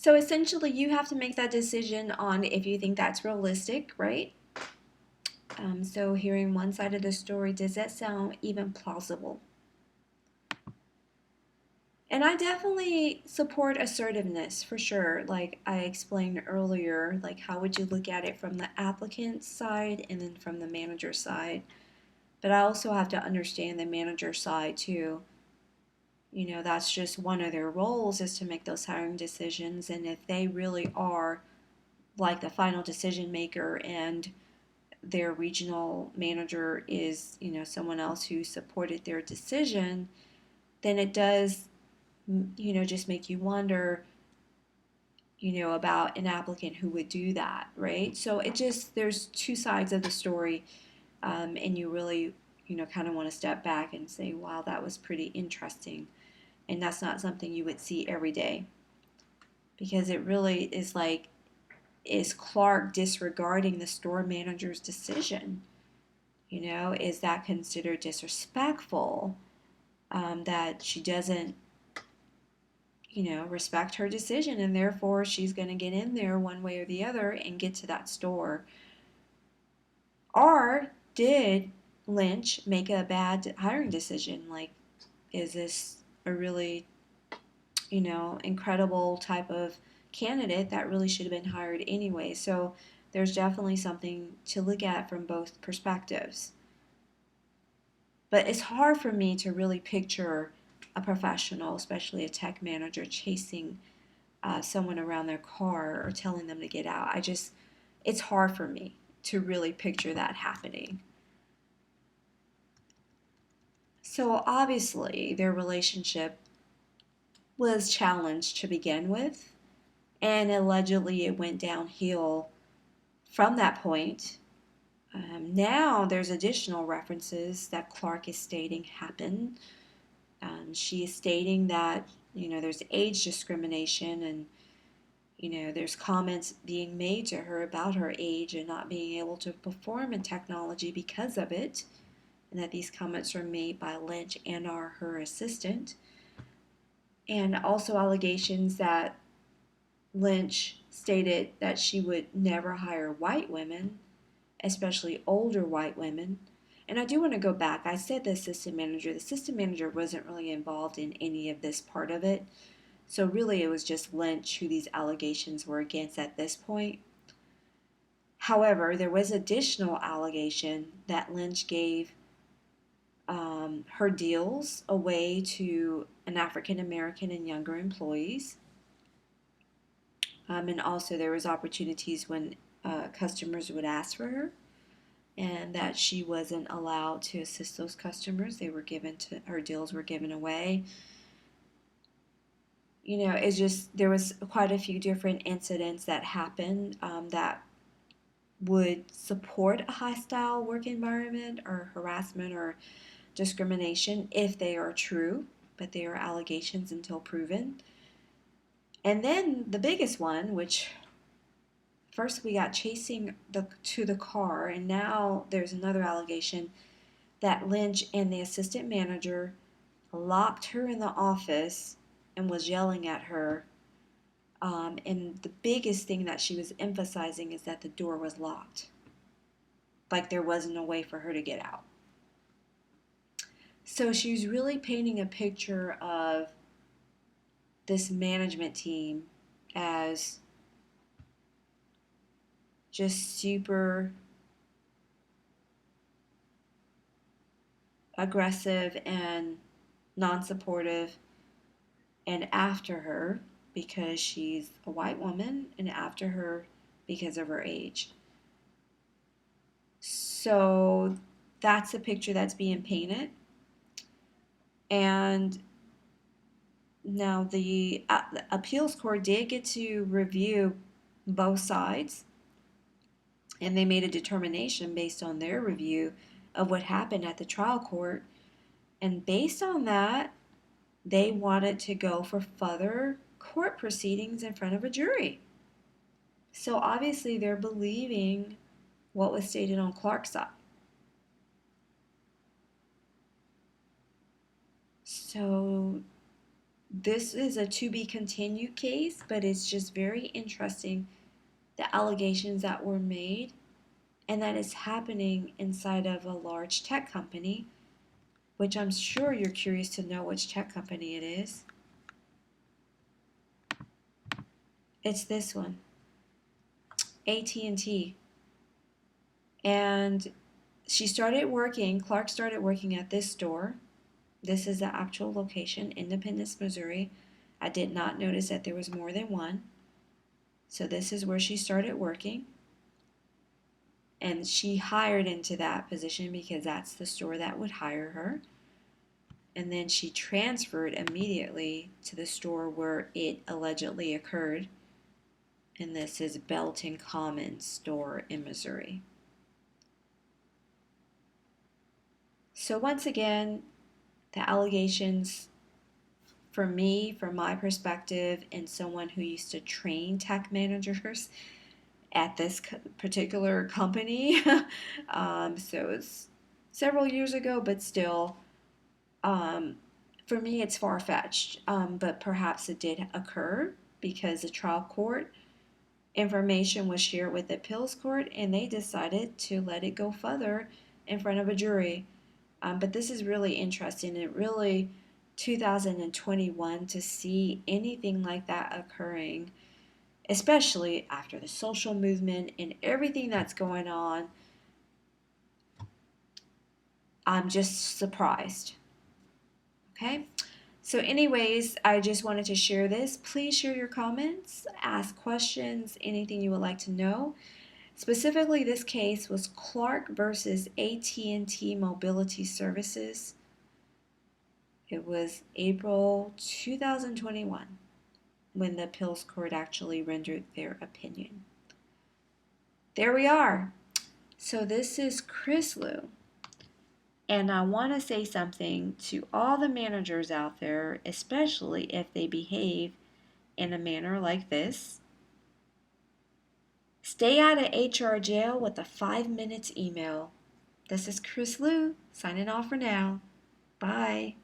So essentially, you have to make that decision on if you think that's realistic, right? So hearing one side of the story, does that sound even plausible? And I definitely support assertiveness for sure. Like I explained earlier, like how would you look at it from the applicant side and then from the manager side? But I also have to understand the manager side too. You know, that's just one of their roles is to make those hiring decisions. And if they really are like the final decision maker and their regional manager is, someone else who supported their decision, then it does, just make you wonder, about an applicant who would do that, right? So there's two sides of the story, and you really, kind of want to step back and say, wow, that was pretty interesting. And that's not something you would see every day because it really is like, is Clark disregarding the store manager's decision? Is that considered disrespectful? That she doesn't, respect her decision and therefore she's going to get in there one way or the other and get to that store? Or did Lynch make a bad hiring decision? Like, is this a really, incredible type of candidate that really should have been hired anyway? So there's definitely something to look at from both perspectives. But it's hard for me to really picture a professional, especially a tech manager, chasing someone around their car or telling them to get out. It's hard for me to really picture that happening. So obviously, their relationship was challenged to begin with, and allegedly it went downhill from that point. Now there's additional references that Clark is stating happened. She is stating that, there's age discrimination and, there's comments being made to her about her age and not being able to perform in technology because of it, and that these comments were made by Lynch and her assistant. And also allegations that Lynch stated that she would never hire white women, especially older white women. And I do want to go back. I said the assistant manager. The assistant manager wasn't really involved in any of this part of it. So really it was just Lynch who these allegations were against at this point. However, there was additional allegation that Lynch gave her deals away to an African American and younger employees. And also there was opportunities when customers would ask for her, and that she wasn't allowed to assist those customers. They were given to her, deals were given away. It's just there was quite a few different incidents that happened that would support a hostile work environment or harassment or discrimination if they are true, but they are allegations until proven. And then the biggest one, which first we got chasing to the car, and now there's another allegation that Lynch and the assistant manager locked her in the office and was yelling at her. And the biggest thing that she was emphasizing is that the door was locked. Like there wasn't a way for her to get out. So she was really painting a picture of this management team as just super aggressive and non supportive and after her because she's a white woman and after her because of her age. So that's a picture that's being painted. And now the appeals court did get to review both sides, and they made a determination based on their review of what happened at the trial court. And based on that, they wanted to go for further court proceedings in front of a jury. So obviously they're believing what was stated on Clark's side. So This is a to be continued case, but it's just very interesting the allegations that were made and that is happening inside of a large tech company, which I'm sure you're curious to know which tech company it is. It's this one, AT&T. And Clark started working at this store. This is the actual location, Independence, Missouri. I did not notice that there was more than one. So this is where she started working. And she hired into that position because that's the store that would hire her. And then she transferred immediately to the store where it allegedly occurred. And this is Belton Commons store in Missouri. So once again, the allegations for me, from my perspective, and someone who used to train tech managers at this particular company, so it's several years ago, but still, for me, it's far-fetched, but perhaps it did occur because the trial court information was shared with the appeals court and they decided to let it go further in front of a jury. But this is really interesting. It really 2021 to see anything like that occurring, especially after the social movement and everything that's going on. I'm just surprised. Okay? So anyways, I just wanted to share this. Please share your comments, ask questions, anything you would like to know. Specifically, this case was Clark versus AT&T Mobility Services. It was April 2021 when the appeals court actually rendered their opinion. There we are. So this is Kris Lou. And I want to say something to all the managers out there, especially if they behave in a manner like this. Stay out of HR jail with a 5 minutes email. This is Kris Lou, signing off for now. Bye.